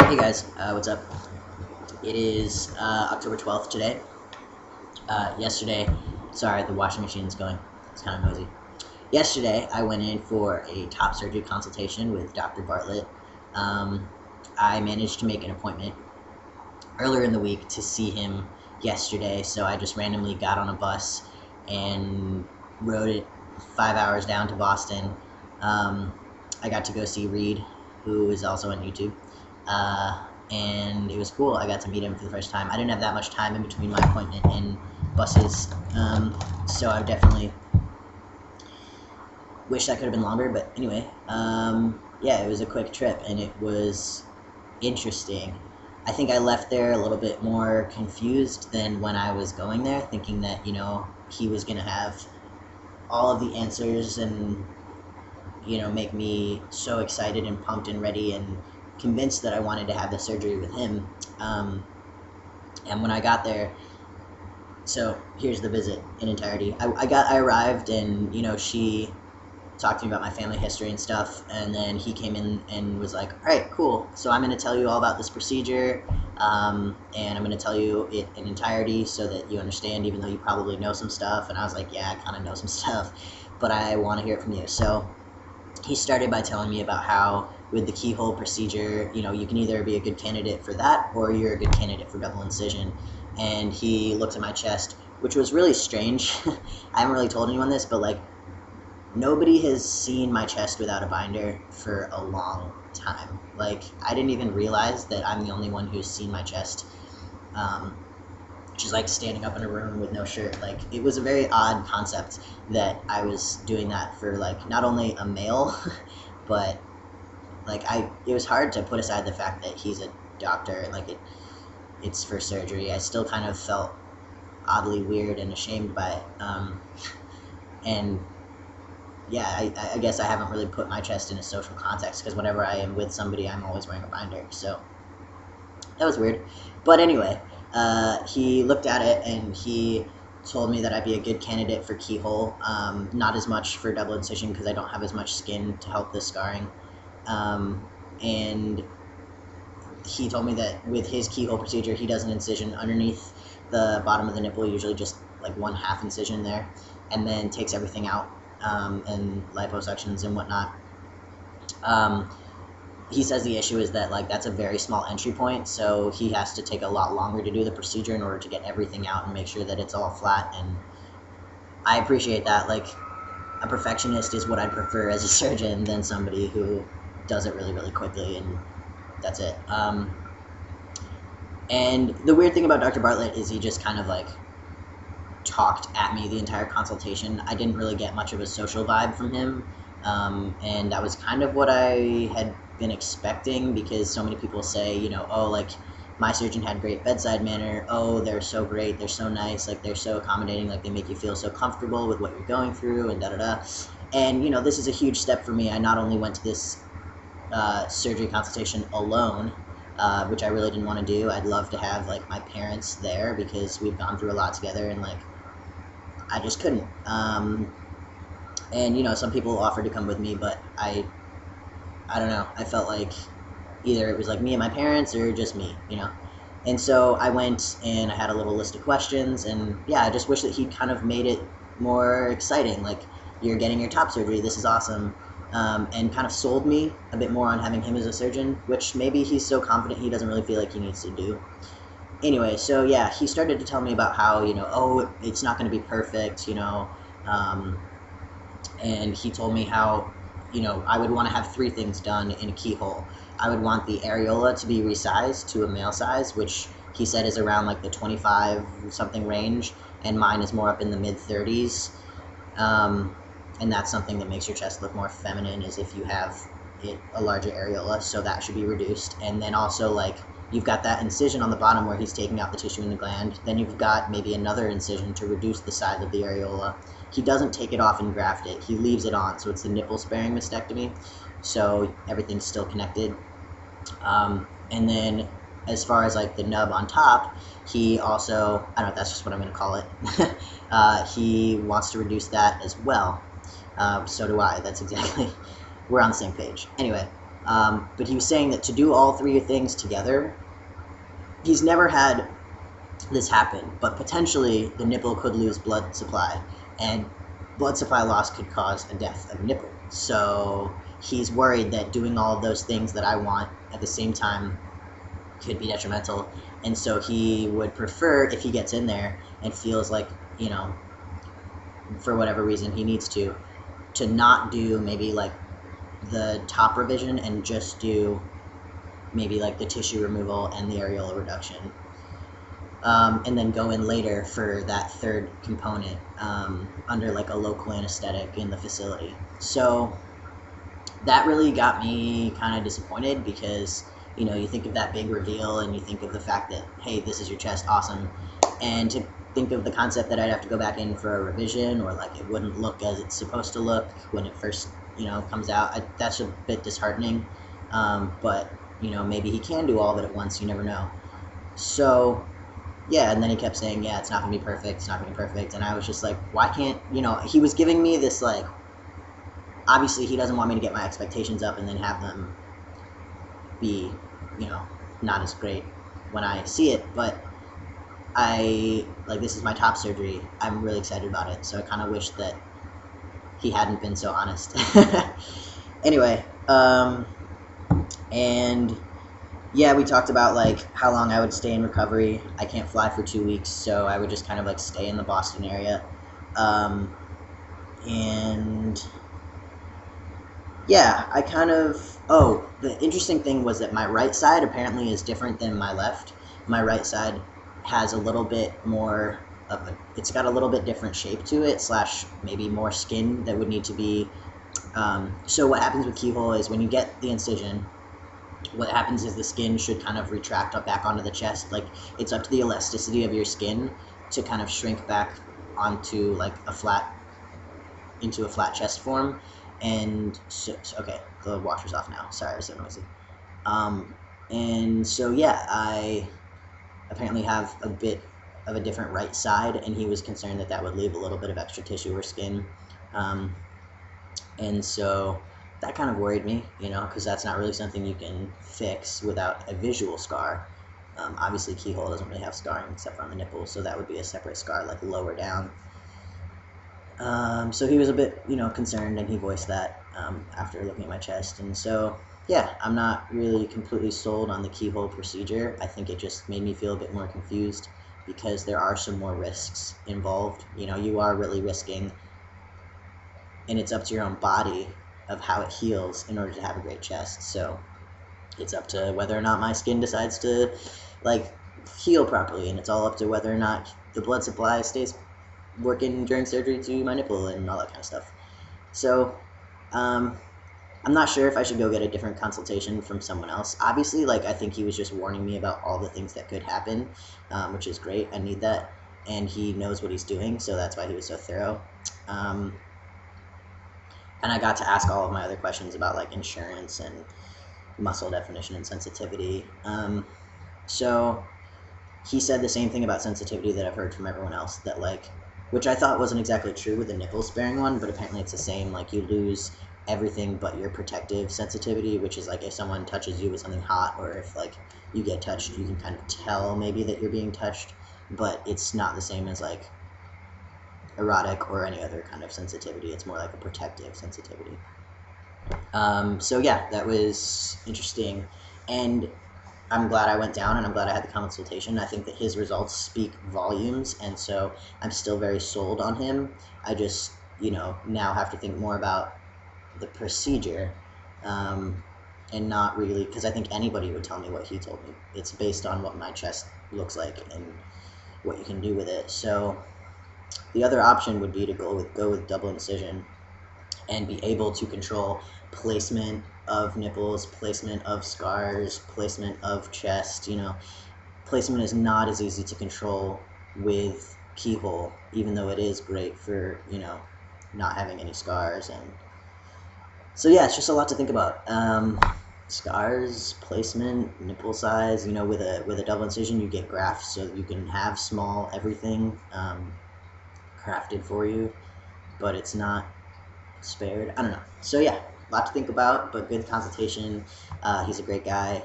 Hey guys, what's up? It is October 12th today. Yesterday, sorry, the washing machine's going. It's kind of noisy. Yesterday, I went in for a top surgery consultation with Dr. Bartlett. Um, I managed to make an appointment earlier in the week to see him yesterday, so I just randomly got on a bus and rode it 5 hours down to Boston. I got to go see Reed, who is also on YouTube. And it was cool. I got to meet him for the first time. I didn't have that much time in between my appointment and buses, so I definitely wish that could have been longer. But anyway, yeah, it was a quick trip, and it was interesting. I think I left there a little bit more confused than when I was going there, thinking that, he was going to have all of the answers and, make me so excited and pumped and ready and convinced that I wanted to have the surgery with him. And when I got there, so here's the visit in entirety. I arrived, and she talked to me about my family history and stuff, and then he came in and was like, all right, cool, so I'm going to tell you all about this procedure, and I'm going to tell you it in entirety so that you understand, even though you probably know some stuff. And I was like, yeah, I kind of know some stuff, but I want to hear it from you. So he started by telling me about how with the keyhole procedure, you can either be a good candidate for that or you're a good candidate for double incision. And he looked at my chest, which was really strange. I haven't really told anyone this, but like, nobody has seen my chest without a binder for a long time. Like, I didn't even realize that I'm the only one who's seen my chest. Just like standing up in a room with no shirt. Like, it was a very odd concept that I was doing that for, like, not only a male, but like it was hard to put aside the fact that he's a doctor. Like, it's for surgery. I still kind of felt oddly weird and ashamed by it. And yeah, I guess I haven't really put my chest in a social context, because whenever I am with somebody, I'm always wearing a binder. So that was weird. But anyway, he looked at it and he told me that I'd be a good candidate for keyhole. Not as much for double incision, because I don't have as much skin to help the scarring. And he told me that with his keyhole procedure, he does an incision underneath the bottom of the nipple, usually just like 1/2 incision there, and then takes everything out, and liposuctions and whatnot. He says the issue is that, like, that's a very small entry point, so he has to take a lot longer to do the procedure in order to get everything out and make sure that it's all flat. And I appreciate that. Like, a perfectionist is what I prefer as a surgeon than somebody who does it really, really quickly and that's it. And the weird thing about Dr. Bartlett is he just kind of like talked at me the entire consultation. I didn't really get much of a social vibe from him, and that was kind of what I had been expecting, because so many people say, oh, like, my surgeon had great bedside manner, oh, they're so great, they're so nice, like, they're so accommodating, like, they make you feel so comfortable with what you're going through, and da-da-da. And, this is a huge step for me. I not only went to this surgery consultation alone, which I really didn't want to do. I'd love to have, like, my parents there, because we've gone through a lot together, and, like, I just couldn't. And, some people offered to come with me, but I don't know. I felt like either it was, like, me and my parents or just me, And so I went, and I had a little list of questions, and, yeah, I just wish that he'd kind of made it more exciting. Like, you're getting your top surgery, this is awesome. And kind of sold me a bit more on having him as a surgeon, which maybe he's so confident he doesn't really feel like he needs to do. Anyway, so yeah, he started to tell me about how, oh, it's not going to be perfect, and he told me how, I would want to have 3 things done in a keyhole. I would want the areola to be resized to a male size, which he said is around like the 25 something range, and mine is more up in the mid-30s. And that's something that makes your chest look more feminine, is if you have a larger areola, so that should be reduced. And then also, like, you've got that incision on the bottom where he's taking out the tissue in the gland, then you've got maybe another incision to reduce the size of the areola. He doesn't take it off and graft it, he leaves it on, so it's the nipple-sparing mastectomy, so everything's still connected. And then as far as, like, the nub on top, he also, I don't know, that's just what I'm going to call it, he wants to reduce that as well. So do I. That's exactly, we're on the same page. Anyway, But he was saying that to do all three things together, he's never had this happen, but potentially the nipple could lose blood supply, and blood supply loss could cause a death of a nipple. So he's worried that doing all of those things that I want at the same time could be detrimental, and so he would prefer, if he gets in there and feels like, you know, for whatever reason he needs to not do maybe like the top revision and just do maybe like the tissue removal and the areola reduction, and then go in later for that third component under like a local anesthetic in the facility. So that really got me kind of disappointed, because, you know, you think of that big reveal and you think of the fact that, hey, this is your chest, awesome, and to think of the concept that I'd have to go back in for a revision, or like it wouldn't look as it's supposed to look when it first, you know, comes out, that's a bit disheartening. But, you know, maybe he can do all of it at once, you never know. So yeah, and then he kept saying, yeah, it's not gonna be perfect, it's not gonna be perfect, and I was just like, why can't, you know, he was giving me this, like, obviously he doesn't want me to get my expectations up and then have them be, you know, not as great when I see it, but this is my top surgery, I'm really excited about it, so I kind of wish that he hadn't been so honest. Anyway, and yeah, we talked about like how long I would stay in recovery. I can't fly for 2 weeks, so I would just kind of like stay in the Boston area. And yeah, I kind of, the interesting thing was that my right side apparently is different than my left. My right side has a little bit more of it's got a little bit different shape to it, slash maybe more skin that would need to be, so what happens with keyhole is when you get the incision, what happens is the skin should kind of retract up back onto the chest. Like, it's up to the elasticity of your skin to kind of shrink back onto like into a flat chest form. And so okay, the washer's off now, sorry, I was so noisy. And so yeah, I apparently have a bit of a different right side, and he was concerned that that would leave a little bit of extra tissue or skin, and so that kind of worried me, you know, because that's not really something you can fix without a visual scar. Obviously keyhole doesn't really have scarring except for on the nipple, so that would be a separate scar like lower down. So he was a bit, you know, concerned, and he voiced that after looking at my chest. And so yeah, I'm not really completely sold on the keyhole procedure. I think it just made me feel a bit more confused, because there are some more risks involved. You know, you are really risking, and it's up to your own body of how it heals in order to have a great chest. So it's up to whether or not my skin decides to like heal properly, and it's all up to whether or not the blood supply stays working during surgery to my nipple and all that kind of stuff. So I'm not sure if I should go get a different consultation from someone else. Obviously, like, I think he was just warning me about all the things that could happen, which is great. I need that, and he knows what he's doing, so that's why he was so thorough. And I got to ask all of my other questions about like insurance and muscle definition and sensitivity. So he said the same thing about sensitivity that I've heard from everyone else, that like, which I thought wasn't exactly true with the nipple sparing one, but apparently it's the same. Like, you lose everything but your protective sensitivity, which is like if someone touches you with something hot, or if like you get touched, you can kind of tell maybe that you're being touched, but it's not the same as like erotic or any other kind of sensitivity. It's more like a protective sensitivity. So yeah, that was interesting, and I'm glad I went down, and I'm glad I had the consultation. I think that his results speak volumes, and so I'm still very sold on him. I just, you know, now have to think more about the procedure, and not really, because I think anybody would tell me what he told me. It's based on what my chest looks like and what you can do with it. So the other option would be to go with double incision and be able to control placement of nipples, placement of scars, placement of chest. You know, placement is not as easy to control with keyhole, even though it is great for, you know, not having any scars. And so yeah, it's just a lot to think about. Scars, placement, nipple size. You know, with a double incision, you get grafts, so you can have small everything crafted for you, but it's not spared. I don't know. So yeah, lot to think about, but good consultation. He's a great guy.